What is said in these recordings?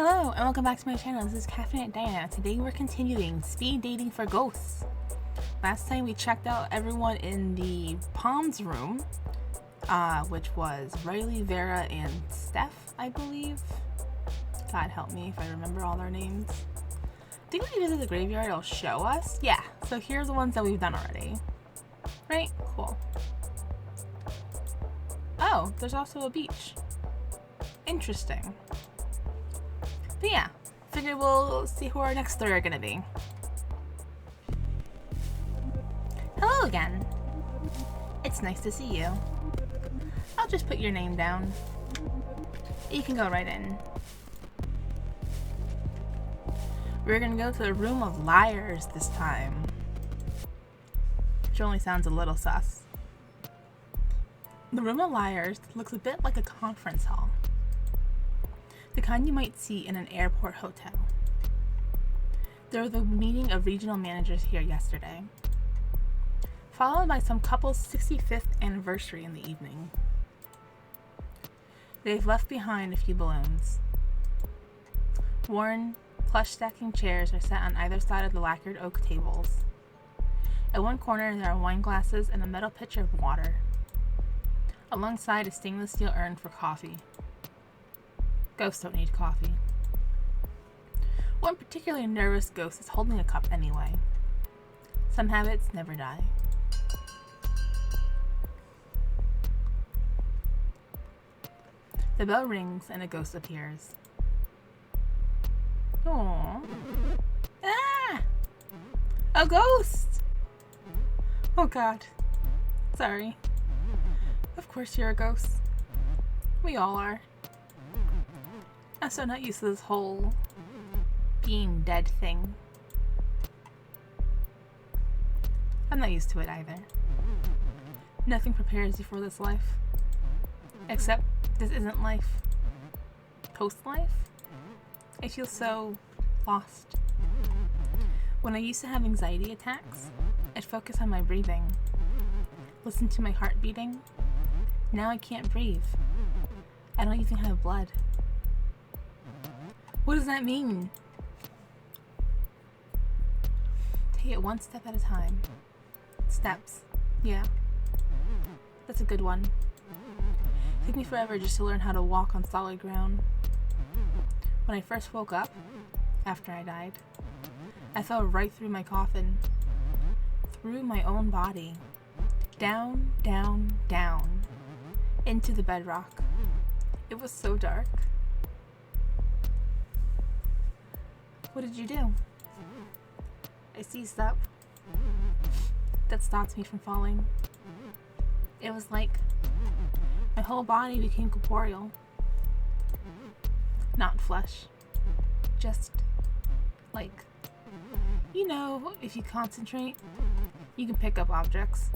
Hello and welcome back to my channel. This is Caffeinate Diana. Today we're continuing speed dating for ghosts. Last time we checked out everyone in the Palms room, which was Riley, Vera, and Steph, I believe. God help me if I remember all their names. I think when we visit the graveyard it'll show us. Yeah, so here are the ones that we've done already. Right? Cool. Oh, there's also a beach. Interesting. But yeah, figure we'll see who our next three are gonna be. Hello again. It's nice to see you. I'll just put your name down. You can go right in. We're gonna go to the Room of Liars this time. Which only sounds a little sus. The Room of Liars looks a bit like a conference hall. The kind you might see in an airport hotel. There was a meeting of regional managers here yesterday, followed by some couple's 65th anniversary in the evening. They've left behind a few balloons. Worn, plush stacking chairs are set on either side of the lacquered oak tables. At one corner there are wine glasses and a metal pitcher of water. Alongside a stainless steel urn for coffee. Ghosts don't need coffee. One particularly nervous ghost is holding a cup anyway. Some habits never die. The bell rings and a ghost appears. Aww. Ah! A ghost! Oh god. Sorry. Of course you're a ghost. We all are. I'm so not used to this whole being dead thing. I'm not used to it either. Nothing prepares you for this life. Except this isn't life. Post-life? I feel so lost. When I used to have anxiety attacks, I'd focus on my breathing. Listen to my heart beating. Now I can't breathe. I don't even have blood. What does that mean? Take it one step at a time. Steps. Yeah. That's a good one. It took me forever just to learn how to walk on solid ground. When I first woke up, after I died, I fell right through my coffin. Through my own body. Down, down, down. Into the bedrock. It was so dark. What did you do? I seized up. That stopped me from falling. It was like my whole body became corporeal. Not flesh. Just like, you know, if you concentrate, you can pick up objects.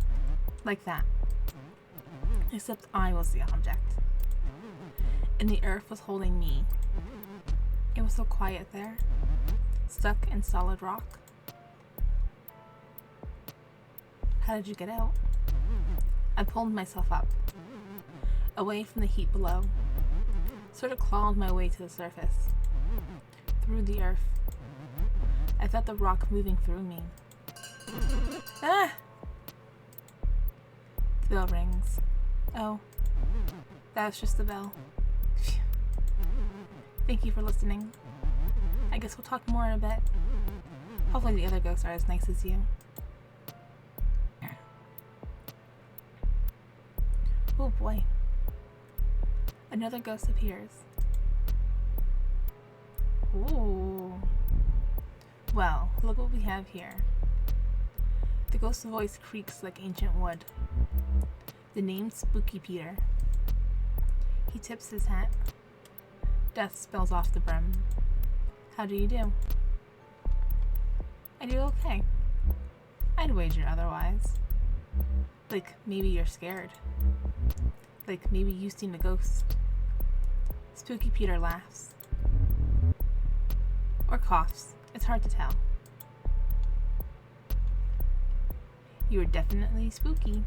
Like that. Except I was the object. And the earth was holding me. It was so quiet there. Stuck in solid rock. How did you get out? I pulled myself up, away from the heat below, sort of clawed my way to the surface, through the earth. I felt the rock moving through me. Ah! The bell rings. Oh, that was just the bell. Phew. Thank you for listening. I guess we'll talk more in a bit. Hopefully the other ghosts are as nice as you. Oh boy. Another ghost appears. Ooh. Well, look what we have here. The ghost's voice creaks like ancient wood. The name's Spooky Peter. He tips his hat. Death spills off the brim. How do you do? I do okay. I'd wager otherwise. Like, maybe you're scared. Like, maybe you've seen a ghost. Spooky Peter laughs. Or coughs. It's hard to tell. You are definitely spooky.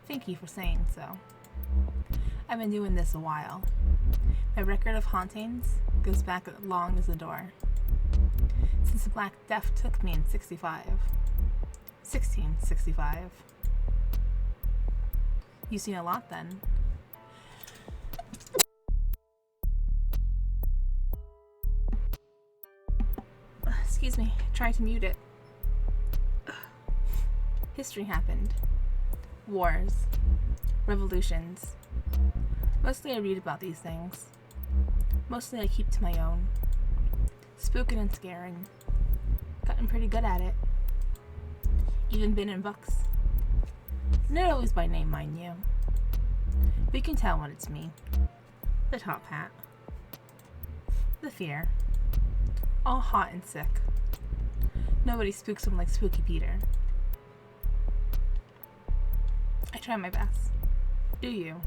Thank you for saying so. I've been doing this a while. My record of hauntings goes back as long as the door. Since the Black Death took me in 1665. You've seen a lot then. Excuse me, try to mute it. History happened. Wars. Revolutions. Mostly I read about these things. Mostly I keep to my own. Spooking and scaring. Gotten pretty good at it. Even been in books. Not always by name, mind you. But you can tell when it's me. The top hat. The fear. All hot and sick. Nobody spooks him like Spooky Peter. I try my best. Do you?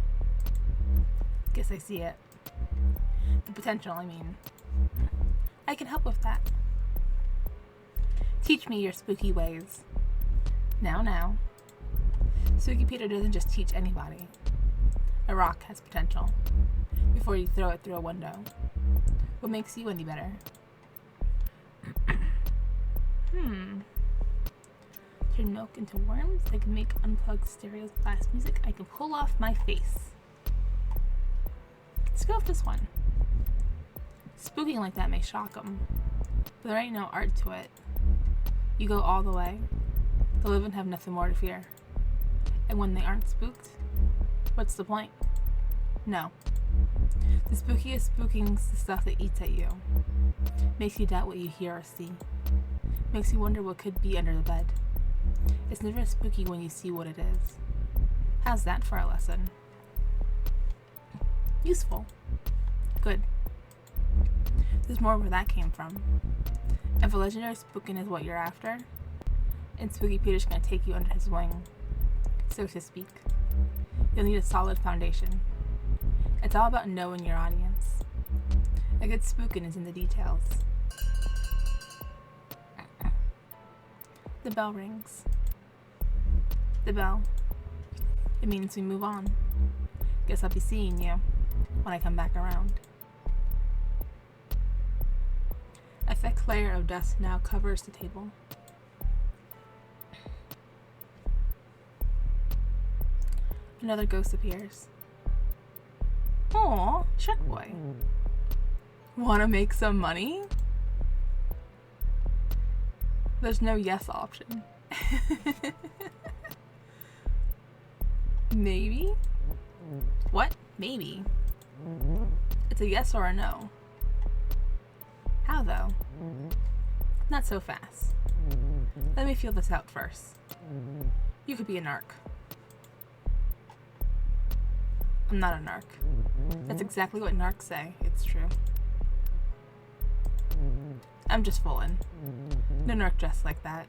Guess I see it. The potential, I mean. I can help with that. Teach me your spooky ways. Now. Spooky Peter doesn't just teach anybody. A rock has potential. Before you throw it through a window. What makes you any better? Turn milk into worms. I can make unplugged stereos, blast music. I can pull off my face. Let's go with this one. Spooking like that may shock them, but there ain't no art to it. You go all the way, the living have nothing more to fear. And when they aren't spooked, what's the point? No. The spookiest spooking's the stuff that eats at you. Makes you doubt what you hear or see. Makes you wonder what could be under the bed. It's never spooky when you see what it is. How's that for a lesson? Useful. Good. There's more where that came from. If a legendary spooking is what you're after, and Spooky Peter's gonna take you under his wing, so to speak, you'll need a solid foundation. It's all about knowing your audience. A good spooking is in the details. The bell rings. The bell. It means we move on. Guess I'll be seeing you when I come back around. A thick layer of dust now covers the table. Another ghost appears. Aw, Shark Boy. Wanna make some money? There's no yes option. Maybe? What? Maybe? It's a yes or a no. How though? Not so fast. Let me feel this out first. You could be a narc. I'm not a narc. That's exactly what narcs say. It's true. I'm just fooling. No narc dressed like that.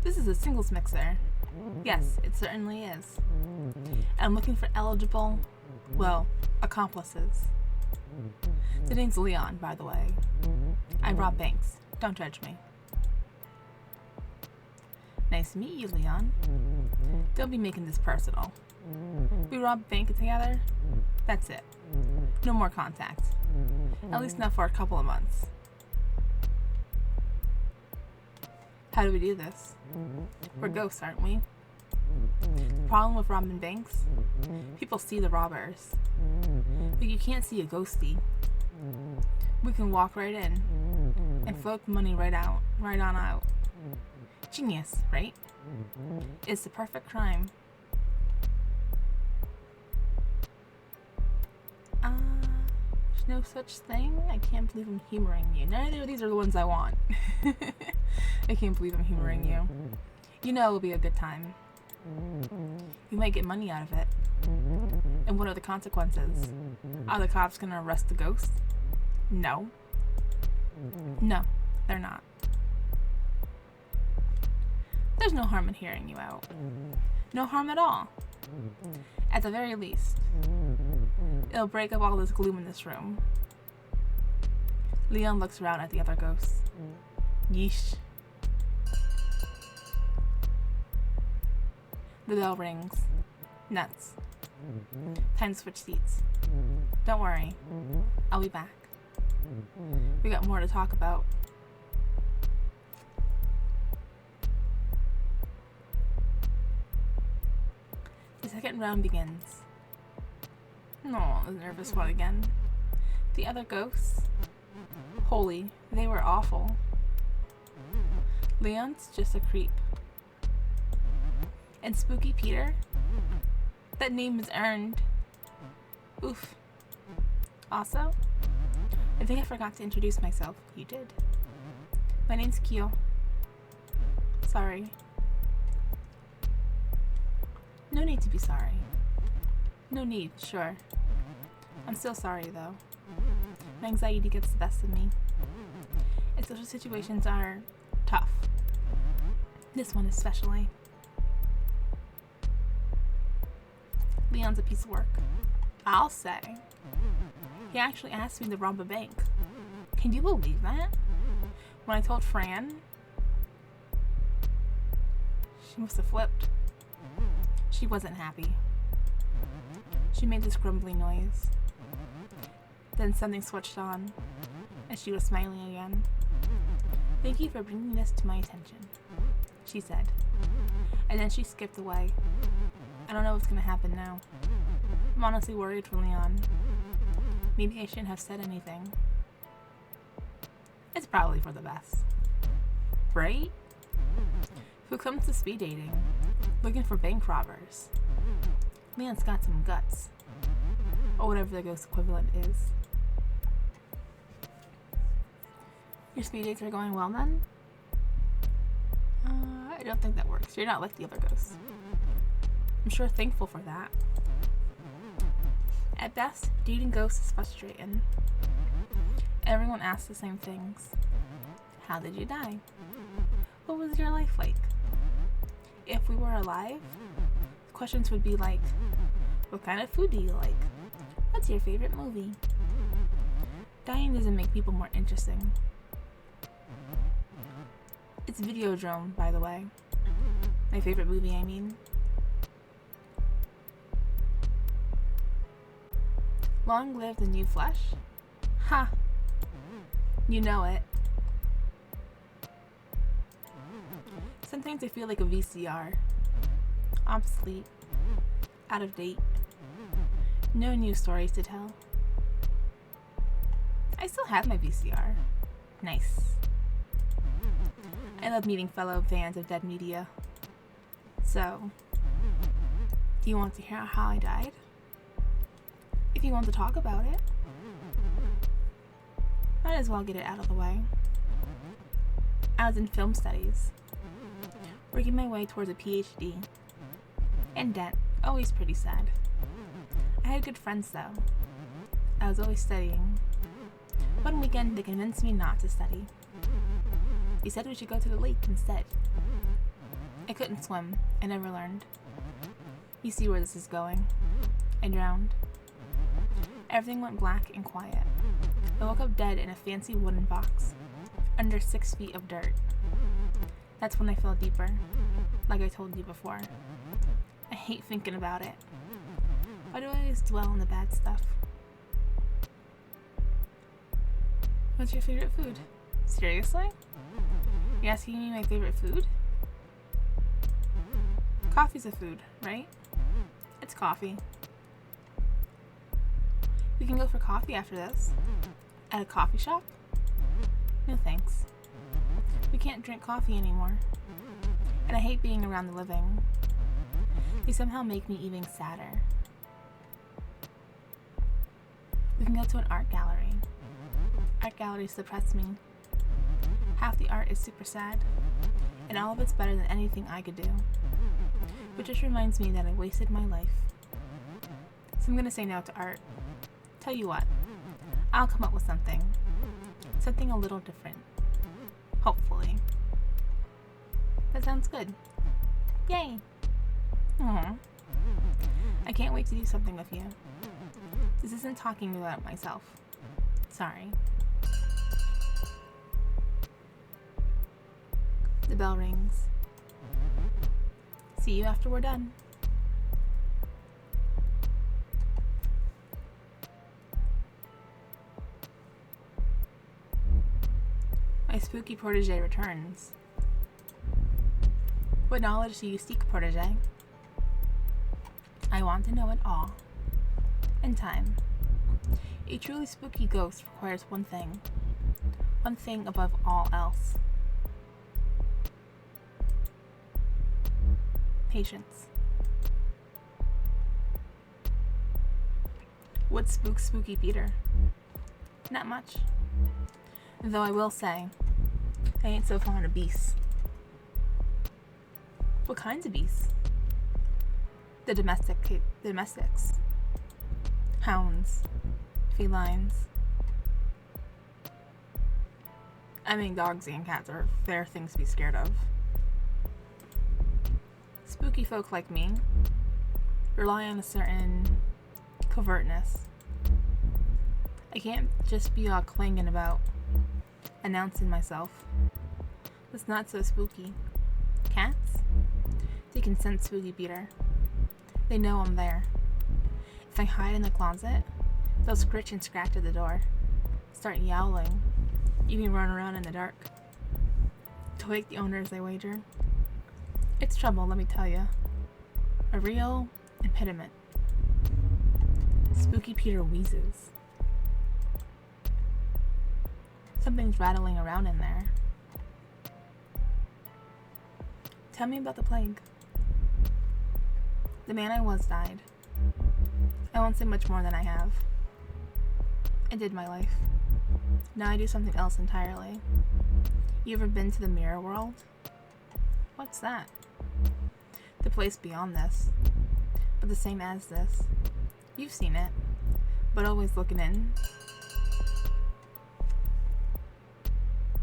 This is a singles mixer. Yes, it certainly is. I'm looking for eligible, accomplices. The name's Leon, by the way. I rob banks. Don't judge me. Nice to meet you, Leon. Don't be making this personal. We rob a bank together? That's it. No more contact. At least not for a couple of months. How do we do this? We're ghosts, aren't we? The problem with robbing banks? People see the robbers. But you can't see a ghostie. We can walk right in and float the money right on out. Genius, right? It's the perfect crime. There's no such thing. I can't believe I'm humoring you. Neither of these are the ones I want. I can't believe I'm humoring you. You know it'll be a good time. You might get money out of it. And what are the consequences? Are the cops gonna arrest the ghost? No. No, they're not. There's no harm in hearing you out. No harm at all. At the very least. It'll break up all this gloom in this room. Leon looks around at the other ghosts. Yeesh. The bell rings. Nuts. Time to switch seats. Don't worry. I'll be back. We got more to talk about. The second round begins. No, the nervous one again. The other ghosts? Holy, they were awful. Leon's just a creep. And Spooky Peter? That name is earned. Oof. Also, I think I forgot to introduce myself. You did. My name's Kyo. Sorry. No need to be sorry. No need, sure. I'm still sorry though. My anxiety gets the best of me. And social situations are tough. This one especially. Leon's a piece of work. I'll say. He actually asked me to rob a bank. Can you believe that? When I told Fran, she must have flipped. She wasn't happy. She made this grumbling noise. Then something switched on, and she was smiling again. Thank you for bringing this to my attention, she said. And then she skipped away. I don't know what's gonna happen now. I'm honestly worried for Leon. Maybe I shouldn't have said anything. It's probably for the best. Right? Who comes to speed dating? Looking for bank robbers. Leon's got some guts. Or whatever the ghost equivalent is. Your speed dates are going well then? I don't think that works. You're not like the other ghosts. I'm sure thankful for that. At best, dating ghosts is frustrating. Everyone asks the same things. How did you die? What was your life like? If we were alive, questions would be like, what kind of food do you like? What's your favorite movie? Dying doesn't make people more interesting. It's Videodrome, by the way. My favorite movie, I mean. Long live the new flesh? Ha! You know it. Sometimes I feel like a VCR. Obsolete. Out of date. No new stories to tell. I still have my VCR. Nice. I love meeting fellow fans of dead media. So, do you want to hear how I died? If you want to talk about it, might as well get it out of the way. I was in film studies, working my way towards a PhD. And debt, always pretty sad. I had good friends though. I was always studying. One weekend they convinced me not to study. They said we should go to the lake instead. I couldn't swim. I never learned. You see where this is going. I drowned. Everything went black and quiet. I woke up dead in a fancy wooden box, under 6 feet of dirt. That's when I fell deeper, like I told you before. I hate thinking about it. Why do I always dwell on the bad stuff? What's your favorite food? Seriously? You're asking me my favorite food? Coffee's a food, right? It's coffee. We can go for coffee after this. At a coffee shop? No thanks. We can't drink coffee anymore. And I hate being around the living. They somehow make me even sadder. We can go to an art gallery. Art galleries depress me. Half the art is super sad, and all of it's better than anything I could do. Which just reminds me that I wasted my life. So I'm gonna say no to art. Tell you what, I'll come up with something. Something a little different. Hopefully. That sounds good. Yay! Aww. I can't wait to do something with you. This isn't talking about myself. Sorry. The bell rings. See you after we're done. My spooky protege returns. What knowledge do you seek, protege? I want to know it all. In time. A truly spooky ghost requires one thing above all else. Patience. What spooks Spooky Peter? Not much. Though I will say, I ain't so fond of beasts. What kinds of beasts? The domestics. Hounds. Felines. I mean, dogs and cats are fair things to be scared of. Spooky folk like me rely on a certain covertness. I can't just be all clanging about, announcing myself. That's not so spooky. Cats? They can sense Spooky Peter. They know I'm there. If I hide in the closet, they'll scritch and scratch at the door, start yowling, even run around in the dark. To wake the owners, I wager. It's trouble, let me tell you. A real impediment. Spooky Peter wheezes. Something's rattling around in there. Tell me about the plague. The man I was died. I won't say much more than I have. I did my life. Now I do something else entirely. You ever been to the mirror world? What's that? The place beyond this, but the same as this. You've seen it, but always looking in.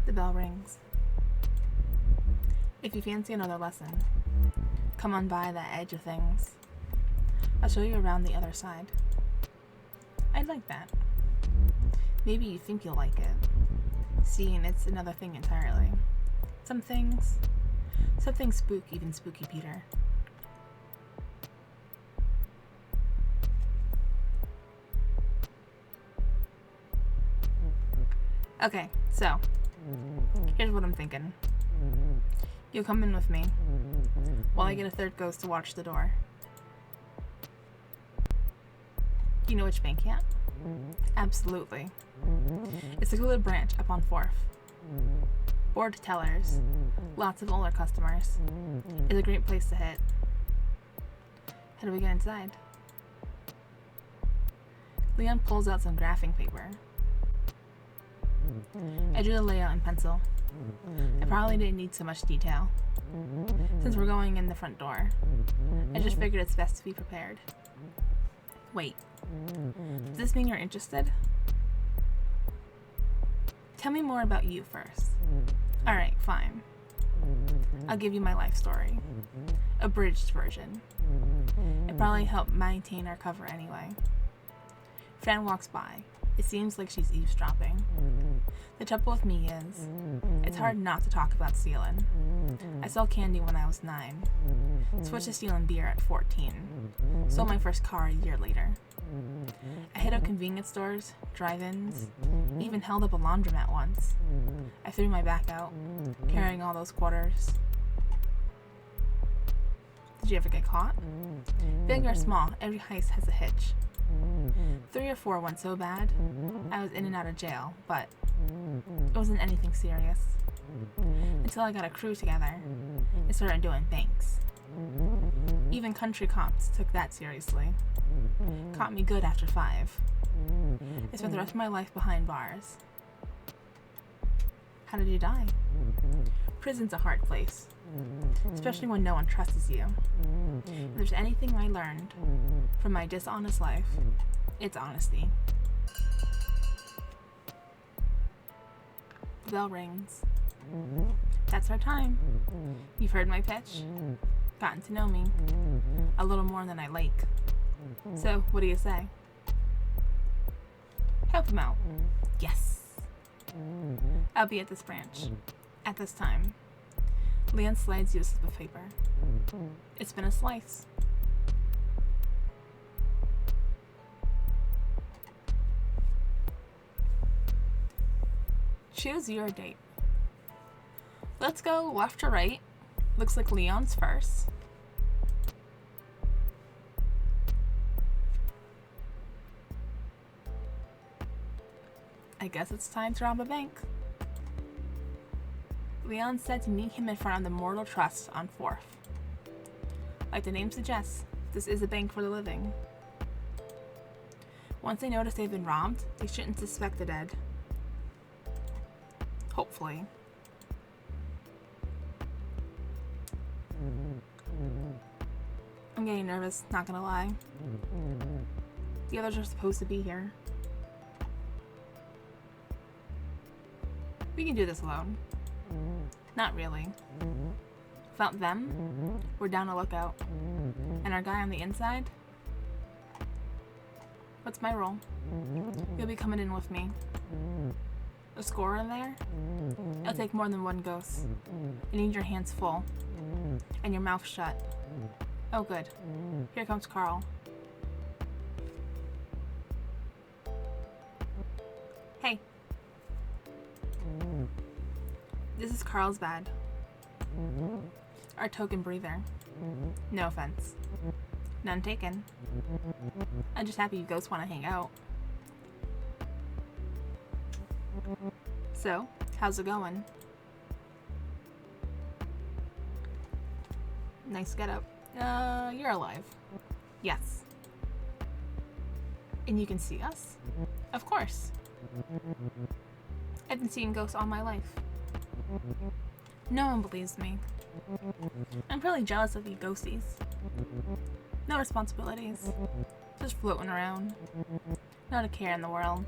The bell rings. If you fancy another lesson, come on by the edge of things. I'll show you around the other side. I'd like that. Maybe you think you'll like it, seeing it's another thing entirely. Something spook even Spooky Peter. Okay, so, here's what I'm thinking. You'll come in with me, while I get a third ghost to watch the door. You know which bank yet? Absolutely. It's the Cooler branch up on 4th. Bored tellers, lots of older customers. It's a great place to hit. How do we get inside? Leon pulls out some graphing paper. I drew the layout in pencil. I probably didn't need so much detail. Since we're going in the front door, I just figured it's best to be prepared. Wait, does this mean you're interested? Tell me more about you first. Alright, fine. I'll give you my life story. Abridged version. It probably helped maintain our cover anyway. Fran walks by. It seems like she's eavesdropping. The trouble with me is, it's hard not to talk about stealing. I sold candy when I was 9. Switched to stealing beer at 14. Sold my first car a year later. I hit up convenience stores, drive-ins, even held up a laundromat once. I threw my back out, carrying all those quarters. Did you ever get caught? Big or small, every heist has a hitch. 3 or 4 went so bad, I was in and out of jail, but it wasn't anything serious. Until I got a crew together and started doing banks. Even country cops took that seriously. Caught me good after 5. I spent the rest of my life behind bars. How did you die? Prison's a hard place, especially when no one trusts you. If there's anything I learned from my dishonest life, it's honesty. The bell rings. That's our time. You've heard my pitch, gotten to know me a little more than I like. So, what do you say? Help him out. Yes. I'll be at this branch at this time. Leon slides you a slip of paper. It's been a slice. Choose your date. Let's go left or right. Looks like Leon's first. I guess it's time to rob a bank. Leon said to meet him in front of the Mortal Trust on 4th. Like the name suggests, this is a bank for the living. Once they notice they've been robbed, they shouldn't suspect the dead. Hopefully. I'm getting nervous, not gonna lie. The others are supposed to be here. We can do this alone. Not really. Without them, we're down a lookout. And our guy on the inside? What's my role? You'll be coming in with me. A score in there? It'll take more than one ghost. You need your hands full. And your mouth shut. Oh good. Here comes Carl. Hey. This is Carlsbad. Our token breather. No offense. None taken. I'm just happy you ghosts want to hang out. So, how's it going? Nice getup. You're alive. Yes. And you can see us? Of course. I've been seeing ghosts all my life. No one believes me. I'm really jealous of you ghosties. No responsibilities. Just floating around. Not a care in the world.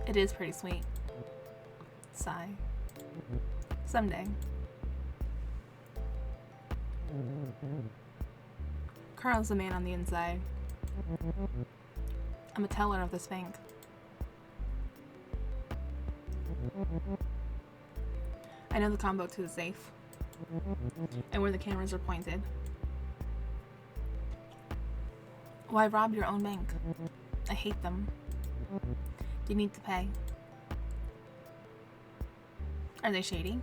It is pretty sweet. Sigh. Someday. Carl's the man on the inside. I'm a teller of this bank. I know the combo to the safe. And where the cameras are pointed. Why rob your own bank? I hate them. They need to pay. Are they shady?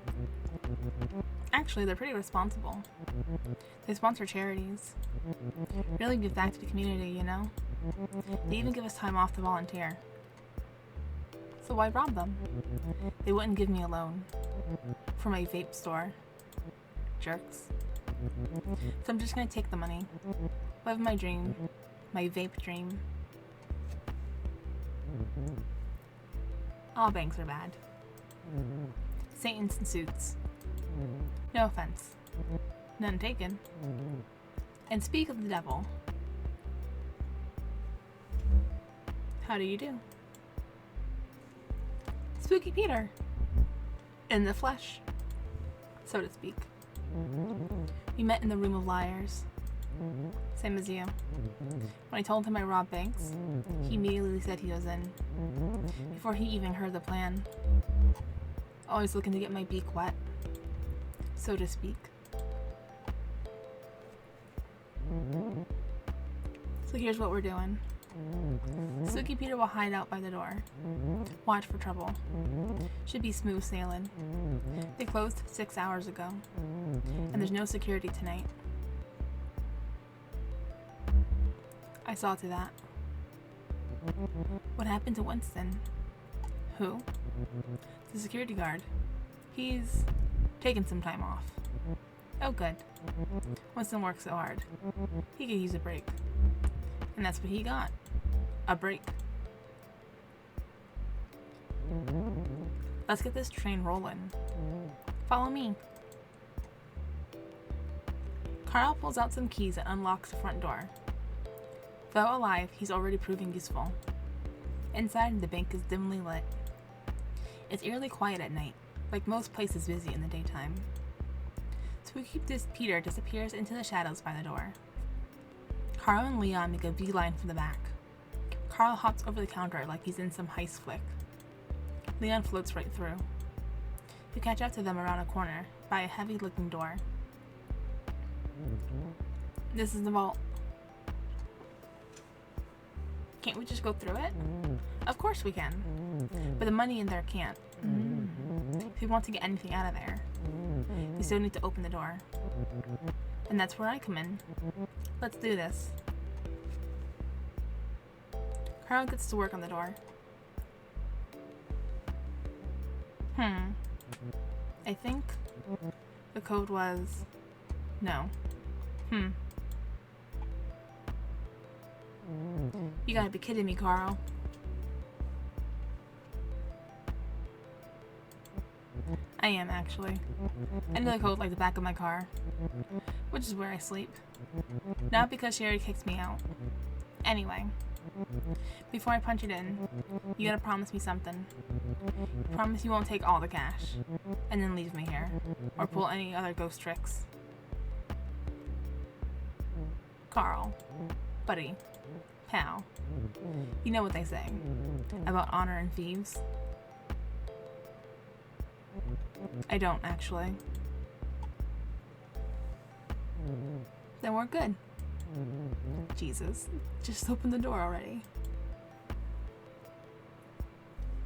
Actually, they're pretty responsible. They sponsor charities. Really give back to the community, you know? They even give us time off to volunteer. So why rob them? They wouldn't give me a loan. For my vape store. Jerks. So I'm just gonna take the money. Live my dream. My vape dream. All banks are bad. Satan's in suits. No offense. None taken. And speak of the devil. How do you do? Spooky Peter. In the flesh. So to speak. We met in the Room of Liars. Same as you. When I told him I robbed banks, he immediately said he was in. Before he even heard the plan. Always looking to get my beak wet. So to speak. So here's what we're doing. Spooky Peter will hide out by the door. Watch for trouble. Should be smooth sailing. They closed 6 hours ago. And there's no security tonight. I saw to that. What happened to Winston? Who? The security guard. He's taken some time off. Oh good. Winston works so hard. He could use a break. And that's what he got. A break. Let's get this train rolling. Follow me. Carl pulls out some keys and unlocks the front door. Though alive, he's already proving useful. Inside, the bank is dimly lit. It's eerily quiet at night, like most places busy in the daytime. Spooky Peter disappears into the shadows by the door. Carl and Leon make a beeline for the back. Carl hops over the counter like he's in some heist flick. Leon floats right through. You catch up to them around a corner, by a heavy-looking door. This is the vault. Can't we just go through it? Of course we can. But the money in there can't. If we want to get anything out of there, we still need to open the door. And that's where I come in. Let's do this. Carl gets to work on the door. I think the code was no. You gotta be kidding me, Carl. I am, actually. I know the code like the back of my car, which is where I sleep. Not because she already kicked me out. Anyway, before I punch it in, you gotta promise me something. Promise you won't take all the cash, and then leave me here, or pull any other ghost tricks. Carl, buddy, pal, you know what they say about honor and thieves? I don't, actually. Then we're good. Jesus, just open the door already.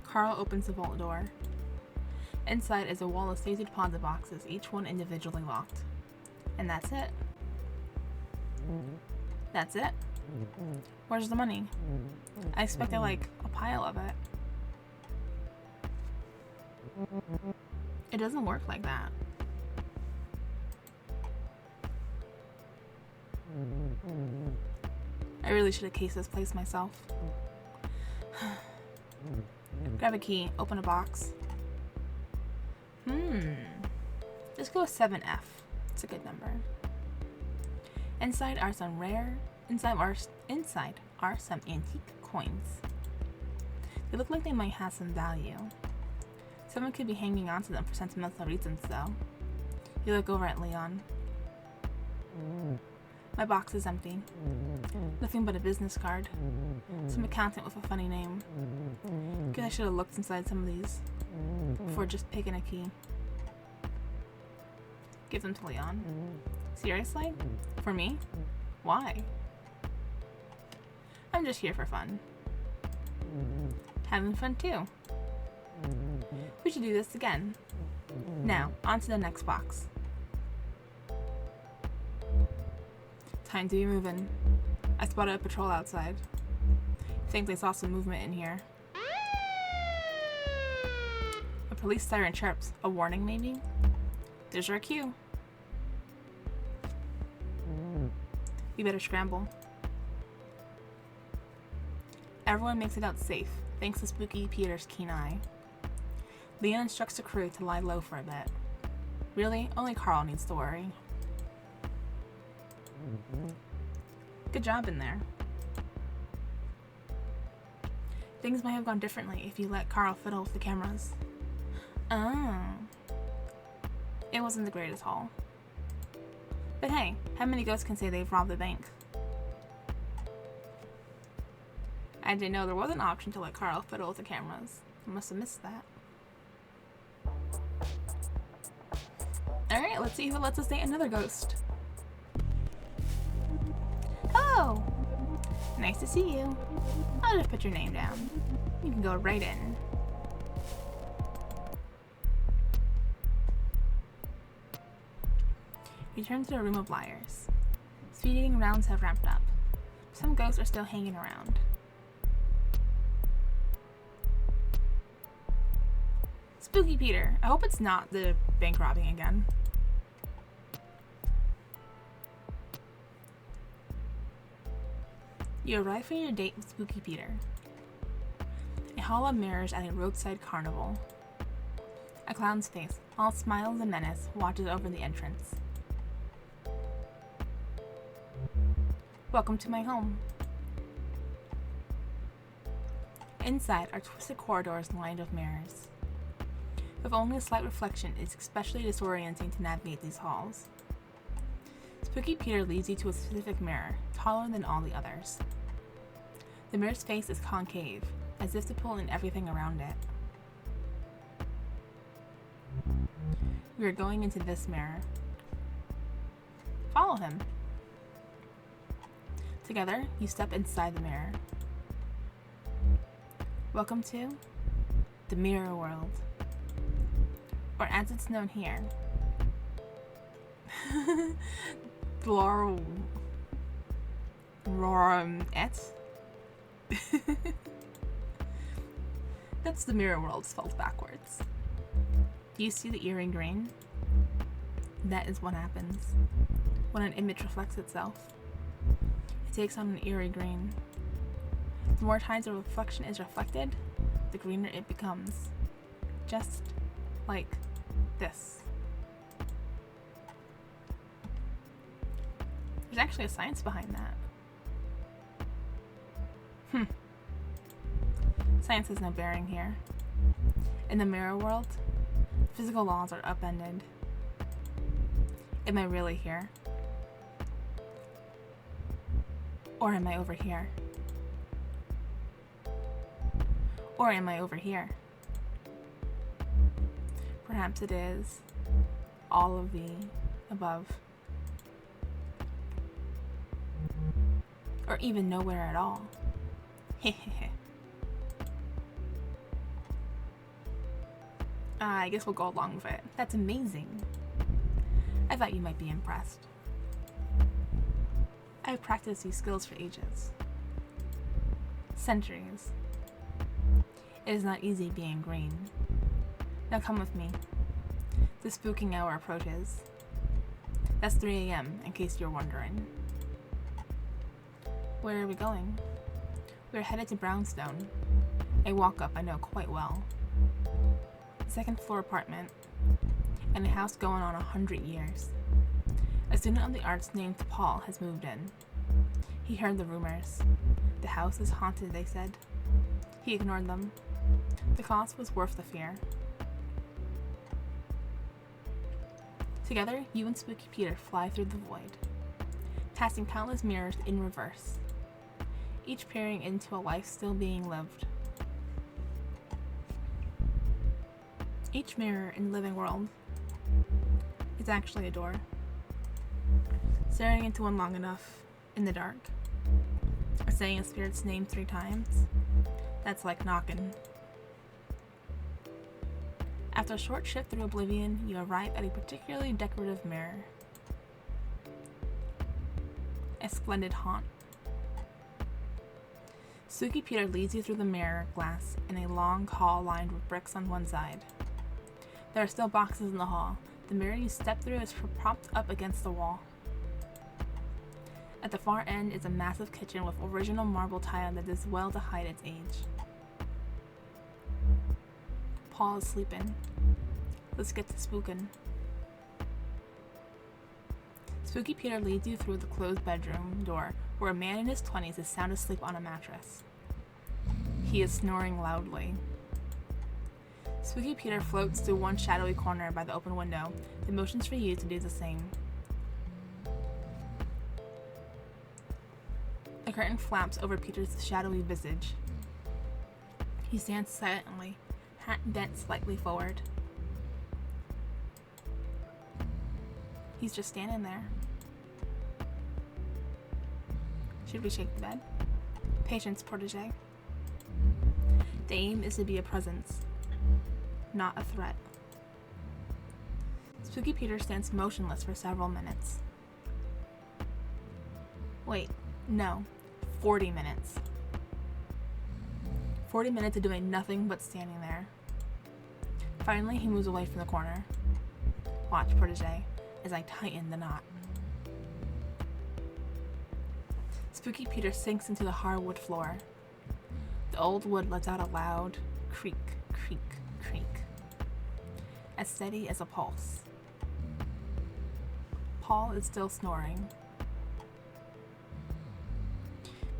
Carl opens the vault door. Inside is a wall of safety deposit boxes, each one individually locked. And that's it. That's it? Where's the money? I expected, like, a pile of it. It doesn't work like that. I really should have cased this place myself. Grab a key, open a box. Let's go with 7F. It's a good number. Inside are some antique coins. They look like they might have some value. Someone could be hanging on to them for sentimental reasons, though. You look over at Leon. My box is empty. Nothing but a business card. Some accountant with a funny name. Guess I should have looked inside some of these before just picking a key. Give them to Leon. Seriously? For me? Why? I'm just here for fun. Having fun too. We should do this again. Now, on to the next box. Time to be moving. I spotted a patrol outside. Think they saw some movement in here. A police siren chirps. A warning, maybe? There's our cue. We better scramble. Everyone makes it out safe, thanks to Spooky Peter's keen eye. Leon instructs the crew to lie low for a bit. Really, only Carl needs to worry. Good job in there. Things might have gone differently if you let Carl fiddle with the cameras. Oh. It wasn't the greatest haul. But hey, how many ghosts can say they've robbed the bank? I didn't know there was an option to let Carl fiddle with the cameras. I must have missed that. Alright, let's see who lets us date another ghost. Oh! Nice to see you. I'll just put your name down. You can go right in. Return to the room of liars. Speed eating rounds have ramped up. Some ghosts are still hanging around. Spooky Peter. I hope it's not the bank robbing again. You arrive for your date with Spooky Peter. A hall of mirrors at a roadside carnival. A clown's face, all smiles and menace, watches over the entrance. Welcome to my home. Inside are twisted corridors lined with mirrors. With only a slight reflection, it's especially disorienting to navigate these halls. Spooky Peter leads you to a specific mirror, taller than all the others. The mirror's face is concave, as if to pull in everything around it. We are going into this mirror. Follow him. Together, you step inside the mirror. Welcome to the Mirror World, or as it's known here, That's the Mirror World spelled backwards. Do you see the eerie green? That is what happens when an image reflects itself. It takes on an eerie green. The more times a reflection is reflected, the greener it becomes. Just like this. There's actually a science behind that. Science has no bearing here. In the mirror world, physical laws are upended. Am I really here? Or am I over here? Or am I over here? Perhaps it is all of the above. Or even nowhere at all. I guess we'll go along with it. That's amazing. I thought you might be impressed. I've practiced these skills for ages. Centuries. It is not easy being green. Now come with me. The spooking hour approaches. That's 3 a.m., in case you're wondering. Where are we going? We're headed to Brownstone, a walk-up I know quite well. Second-floor apartment, and a house going on 100 years. A student of the arts named Paul has moved in. He heard the rumors. The house is haunted, they said. He ignored them. The cost was worth the fear. Together, you and Spooky Peter fly through the void, passing countless mirrors in reverse, each peering into a life still being lived. Each mirror in the living world is actually a door. Staring into one long enough in the dark, or saying a spirit's name 3 times, that's like knocking. After a short trip through oblivion, you arrive at a particularly decorative mirror. A splendid haunt. Spooky Peter leads you through the mirror glass in a long hall lined with bricks on one side. There are still boxes in the hall. The mirror you step through is propped up against the wall. At the far end is a massive kitchen with original marble tile that does well to hide its age. Paul is sleeping. Let's get to spookin'. Spooky Peter leads you through the closed bedroom door where a man in his 20s is sound asleep on a mattress. He is snoring loudly. Spooky Peter floats to one shadowy corner by the open window and motions for you to do the same. A curtain flaps over Peter's shadowy visage. He stands silently, hat bent slightly forward. He's just standing there. Should we shake the bed? Patience, protege. The aim is to be a presence, not a threat. Spooky Peter stands motionless for several minutes. Wait, no, 40 minutes. 40 minutes of doing nothing but standing there. Finally, he moves away from the corner. Watch, protege, as I tighten the knot. Spooky Peter sinks into the hardwood floor. The old wood lets out a loud creak, creak, creak, as steady as a pulse. Paul is still snoring.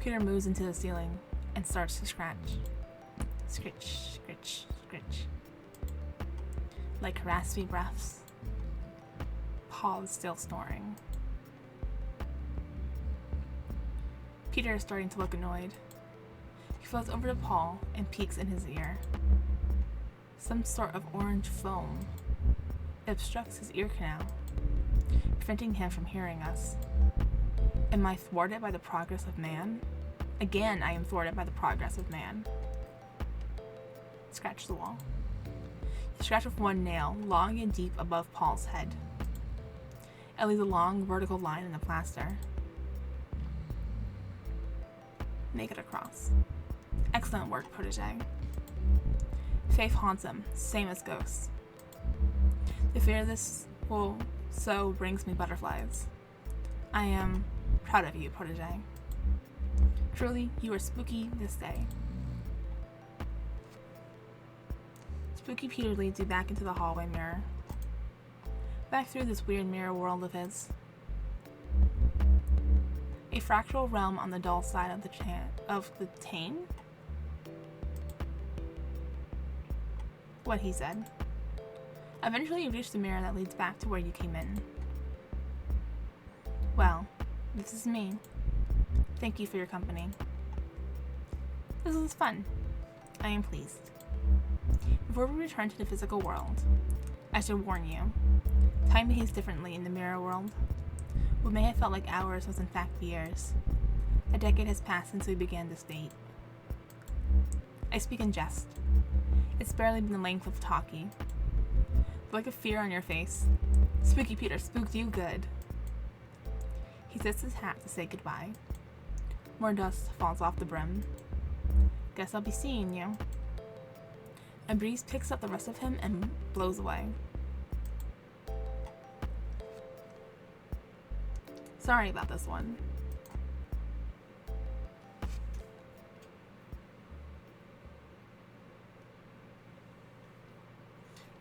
Peter moves into the ceiling and starts to scratch. Scritch, scritch, scritch. Like raspy breaths. Paul is still snoring. Peter is starting to look annoyed. He floats over to Paul and peeks in his ear. Some sort of orange foam. It obstructs his ear canal, preventing him from hearing us. Am I thwarted by the progress of man? Again, I am thwarted by the progress of man. Scratch the wall. You scratch with one nail, long and deep above Paul's head. It leaves a long vertical line in the plaster. Make it across. Excellent work, protege. Faith haunts him, same as ghosts. The fear of this will so brings me butterflies. I am proud of you, protege. Truly, you are spooky this day. Spooky Peter leads you back into the hallway mirror. Back through this weird mirror world of his. A fractal realm on the dull side of the Tane? What he said. Eventually you reach the mirror that leads back to where you came in. Well, this is me. Thank you for your company. This was fun. I am pleased. Before we return to the physical world, I should warn you, time behaves differently in the mirror world. What may have felt like hours was in fact years. A decade has passed since we began this date. I speak in jest. It's barely been the length of talkie. The look of fear on your face. Spooky Peter spooked you good. He lifts his hat to say goodbye. More dust falls off the brim. Guess I'll be seeing you. A breeze picks up the rest of him and blows away. Sorry about this one.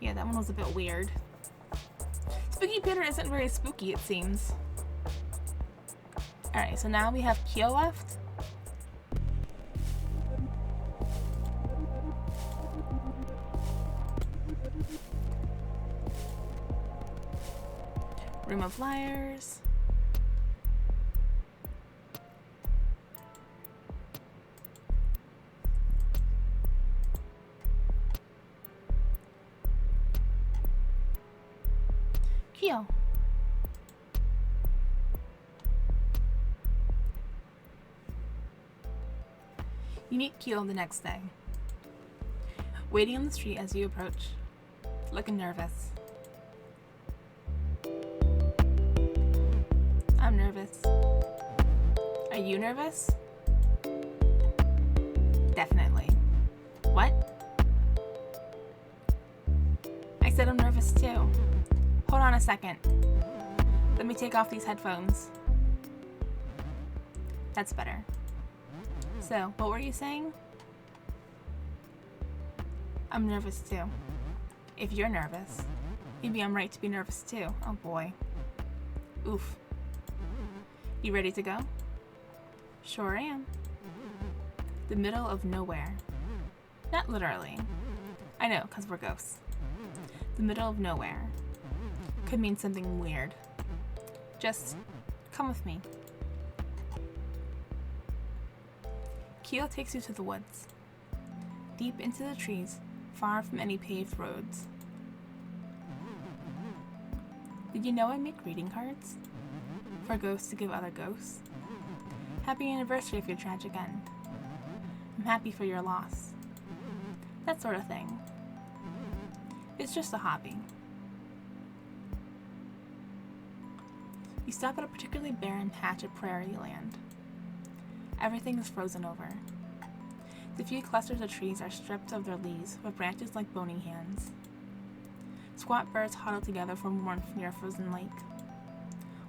Yeah, that one was a bit weird. Spooky Peter isn't very spooky, it seems. Alright, so now we have Kyo left. Room of Liars. Kyo. You meet Kyo the next day, waiting on the street as you approach, looking nervous. I'm nervous. Are you nervous? Definitely. What? I said I'm nervous too. Hold on a second. Let me take off these headphones. That's better. So, what were you saying? I'm nervous too. If you're nervous, maybe I'm right to be nervous too. Oh boy. Oof. You ready to go? Sure am. The middle of nowhere. Not literally. I know, 'cause we're ghosts. The middle of nowhere. Could mean something weird. Just come with me. Kyo takes you to the woods. Deep into the trees, far from any paved roads. Did you know I make greeting cards? For ghosts to give other ghosts? Happy anniversary of your tragic end. I'm happy for your loss. That sort of thing. It's just a hobby. You stop at a particularly barren patch of prairie land. Everything is frozen over. The few clusters of trees are stripped of their leaves with branches like bony hands. Squat birds huddle together for warmth near a frozen lake,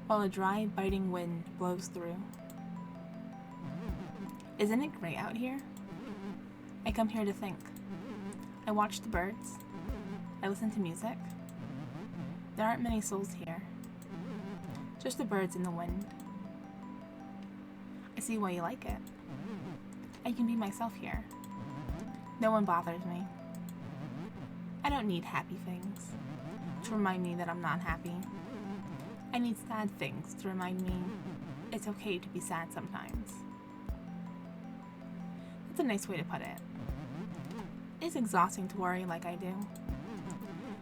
while a dry, biting wind blows through. Isn't it great out here? I come here to think. I watch the birds. I listen to music. There aren't many souls here. Just the birds and the wind. I see why you like it. I can be myself here. No one bothers me. I don't need happy things to remind me that I'm not happy. I need sad things to remind me it's okay to be sad sometimes. That's a nice way to put it. It's exhausting to worry like I do,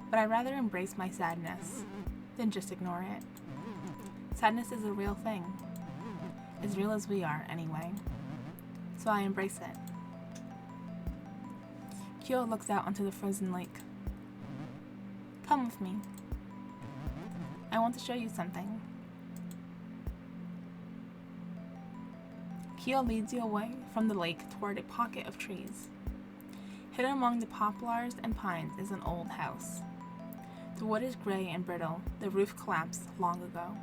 but I'd rather embrace my sadness than just ignore it. Sadness is a real thing. As real as we are, anyway. So I embrace it. Kyo looks out onto the frozen lake. Come with me. I want to show you something. Kyo leads you away from the lake toward a pocket of trees. Hidden among the poplars and pines is an old house. The wood is gray and brittle. The roof collapsed long ago.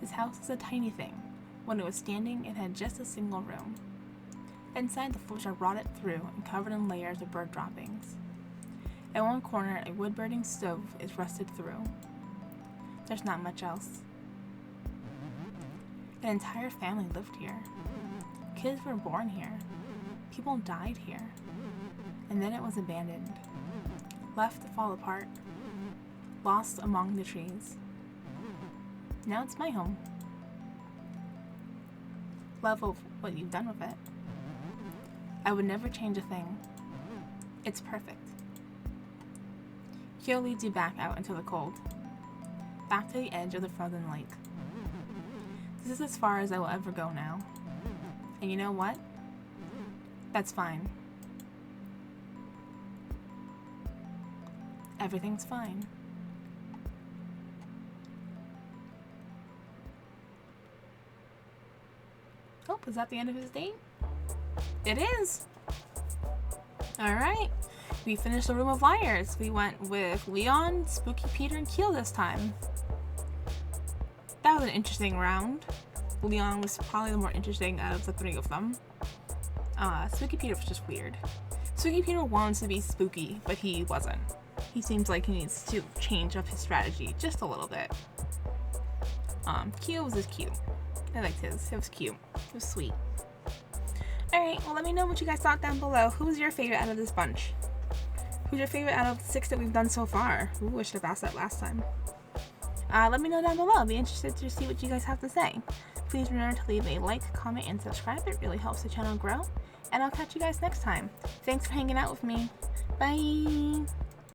This house is a tiny thing. When it was standing, it had just a single room. Inside, the floors are rotted through and covered in layers of bird droppings. At one corner, a wood-burning stove is rusted through. There's not much else. An entire family lived here. Kids were born here. People died here. And then it was abandoned. Left to fall apart. Lost among the trees. Now it's my home. Love what you've done with it. I would never change a thing. It's perfect. Kyo leads you back out into the cold. Back to the edge of the frozen lake. This is as far as I will ever go now. And you know what? That's fine. Everything's fine. Oh, is that the end of his date? It is! Alright. We finished the Room of Liars. We went with Leon, Spooky Peter, and Kyo this time. That was an interesting round. Leon was probably the more interesting out of the three of them. Spooky Peter was just weird. Spooky Peter wanted to be spooky, but he wasn't. He seems like he needs to change up his strategy just a little bit. Kyo was just cute. I liked his. It was cute. It was sweet. Alright, well let me know what you guys thought down below. Who was your favorite out of this bunch? Who's your favorite out of the 6 that we've done so far? Ooh, I should have asked that last time. Let me know down below. I'll be interested to see what you guys have to say. Please remember to leave a like, comment, and subscribe. It really helps the channel grow. And I'll catch you guys next time. Thanks for hanging out with me. Bye!